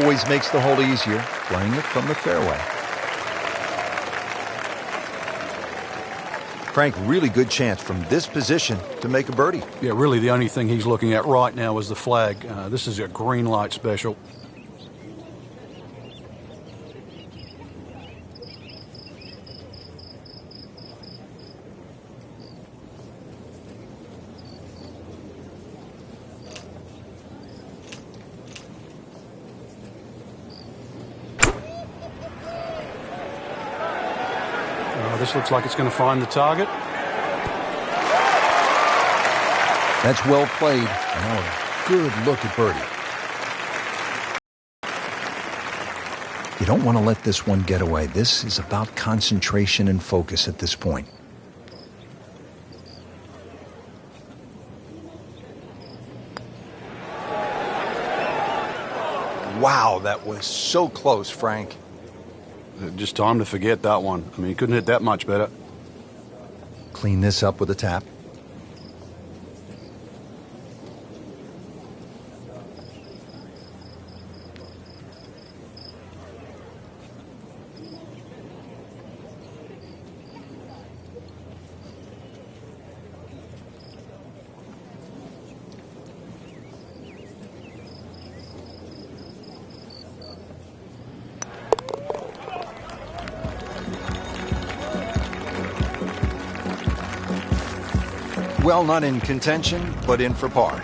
always makes the hole easier, playing it from the fairway. Frank, really good chance from this position to make a birdie. Yeah, really the only thing he's looking at right now is the flag. This is a green light special. This looks like it's going to find the target. That's well played. Now a good look at birdie. You don't want to let this one get away. This is about concentration and focus at this point. Wow, that was so close, Frank. Just time to forget that one. I mean, he couldn't hit that much better. Clean this up with a tap. Well, not in contention, but in for par.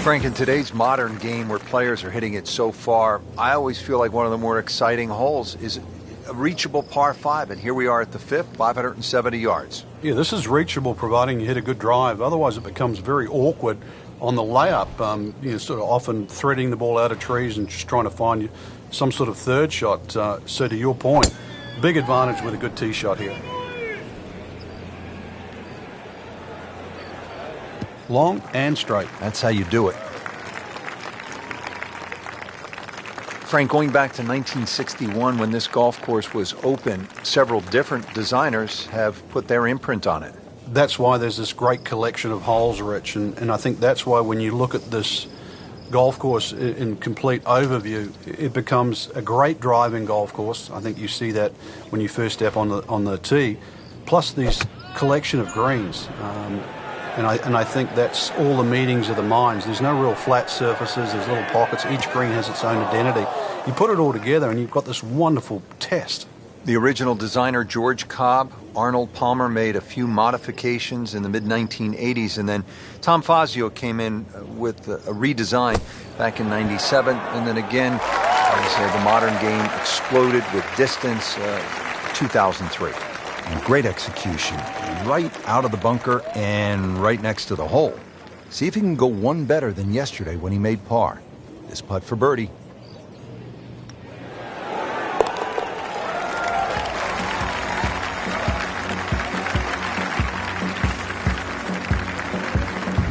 Frank, in today's modern game where players are hitting it so far, I always feel like one of the more exciting holes is a reachable par 5, and here we are at the 5th, 570 yards. Yeah, this is reachable providing you hit a good drive. Otherwise, it becomes very awkward on the layup. Sort of often threading the ball out of trees and just trying to find some sort of third shot. So to your point, big advantage with a good tee shot here. Long and straight. That's how you do it. Frank, going back to 1961 when this golf course was open, several different designers have put their imprint on it. That's why there's this great collection of holes, Rich, and I think that's why when you look at this golf course in complete overview, it becomes a great driving golf course. I think you see that when you first step on the tee, plus this collection of greens. And I think that's all the meetings of the minds. There's no real flat surfaces. There's little pockets. Each green has its own identity. You put it all together and you've got this wonderful test. The original designer, George Cobb, Arnold Palmer made a few modifications in the mid-1980s, and then Tom Fazio came in with a redesign back in '97, and then again, as the modern game exploded with distance, 2003. And great execution, right out of the bunker and right next to the hole. See if he can go one better than yesterday when he made par. This putt for birdie.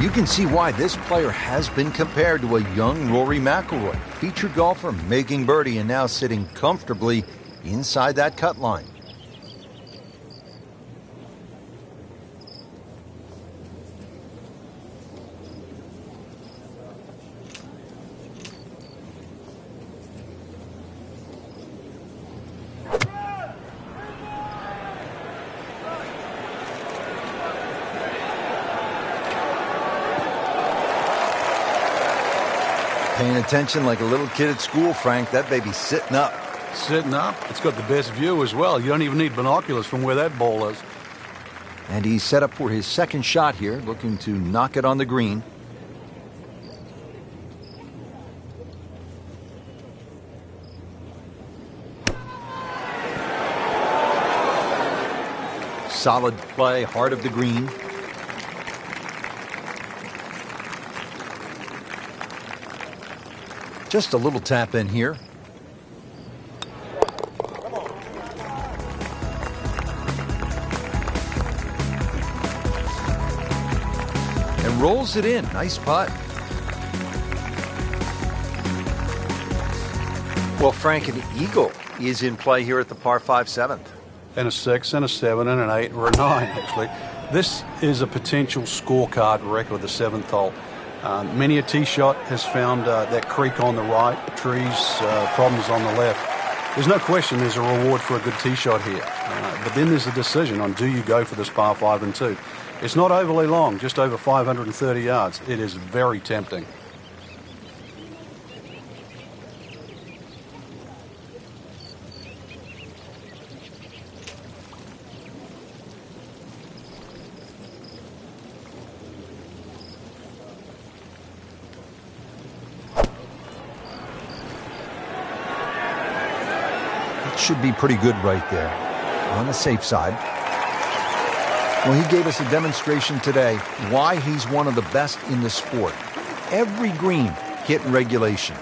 You can see why this player has been compared to a young Rory McIlroy, featured golfer making birdie and now sitting comfortably inside that cut line. Paying attention like a little kid at school, Frank. That baby's sitting up. Sitting up? It's got the best view as well. You don't even need binoculars from where that ball is. And he's set up for his second shot here, looking to knock it on the green. Solid play, heart of the green. Just a little tap in here. And rolls it in. Nice putt. Well, Frank, an eagle is in play here at the par 5 7th. And a 6 and a 7 and an 8 or a 9, actually. This is a potential scorecard record, the 7th hole. Many a tee shot has found that creek on the right, trees, problems on the left. There's no question there's a reward for a good tee shot here. But then there's a decision on, do you go for this par 5 and 2? It's not overly long, just over 530 yards. It is very tempting. Should be pretty good right there, on the safe side. Well, he gave us a demonstration today why he's one of the best in the sport. Every green hit in regulation.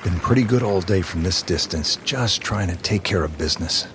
Been pretty good all day from this distance, just trying to take care of business.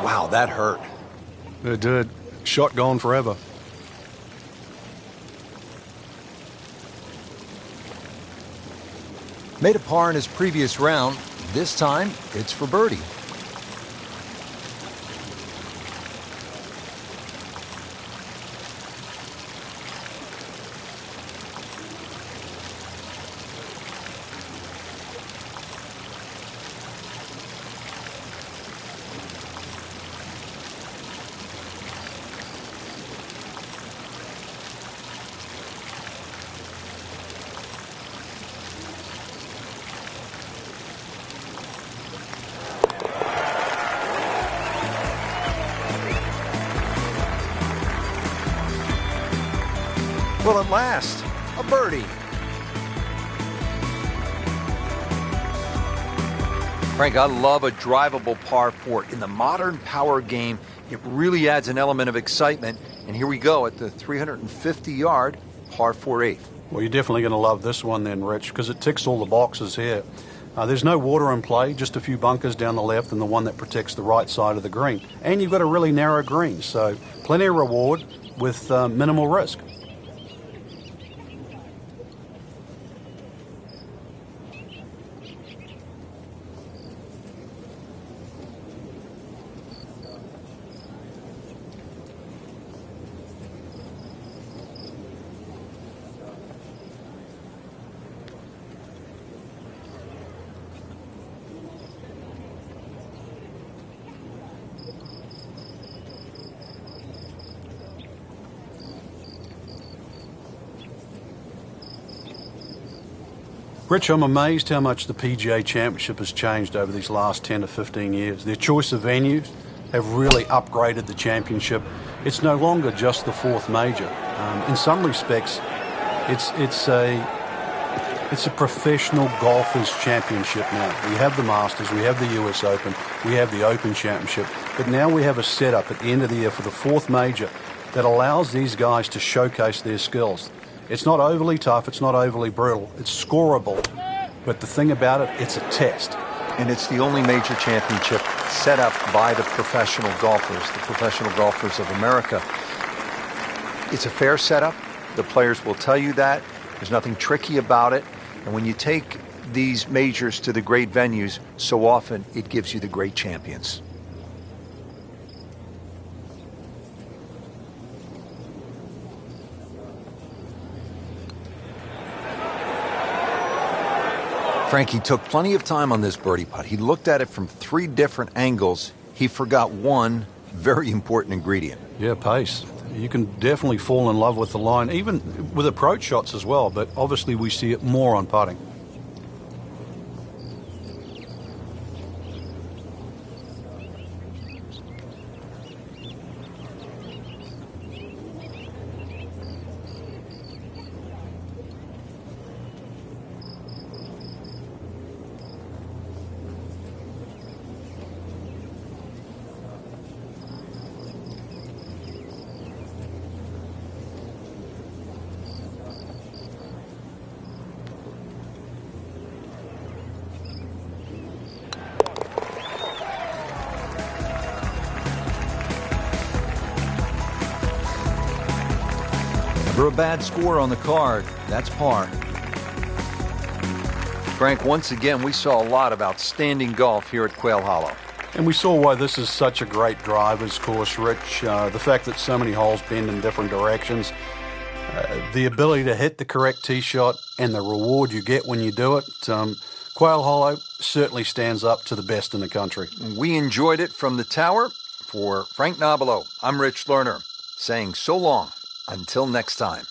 Wow, that hurt. It did. Shot gone forever. Made a par in his previous round. This time, it's for birdie. Well, at last, a birdie. Frank, I love a drivable par 4. In the modern power game, it really adds an element of excitement. And here we go at the 350-yard par 4/8. Well, you're definitely going to love this one then, Rich, because it ticks all the boxes here. There's no water in play, just a few bunkers down the left and the one that protects the right side of the green. And you've got a really narrow green, so plenty of reward with minimal risk. Rich, I'm amazed how much the PGA Championship has changed over these last 10 to 15 years. Their choice of venues have really upgraded the championship. It's no longer just the fourth major. In some respects, it's a professional golfers championship now. We have the Masters, we have the US Open, we have the Open Championship, but now we have a setup at the end of the year for the fourth major that allows these guys to showcase their skills. It's not overly tough, it's not overly brutal, it's scoreable, but the thing about it, it's a test. And it's the only major championship set up by the professional golfers of America. It's a fair setup. The players will tell you that. There's nothing tricky about it. And when you take these majors to the great venues, so often it gives you the great champions. Frankie took plenty of time on this birdie putt. He looked at it from 3 different angles. He forgot one very important ingredient. Yeah, pace. You can definitely fall in love with the line, even with approach shots as well, but obviously we see it more on putting. For a bad score on the card, that's par. Frank, once again, we saw a lot of outstanding golf here at Quail Hollow. And we saw why this is such a great driver's course, Rich. The fact that so many holes bend in different directions, the ability to hit the correct tee shot, and the reward you get when you do it. Quail Hollow certainly stands up to the best in the country. We enjoyed it from the tower. For Frank Nobilo, I'm Rich Lerner, saying so long. Until next time.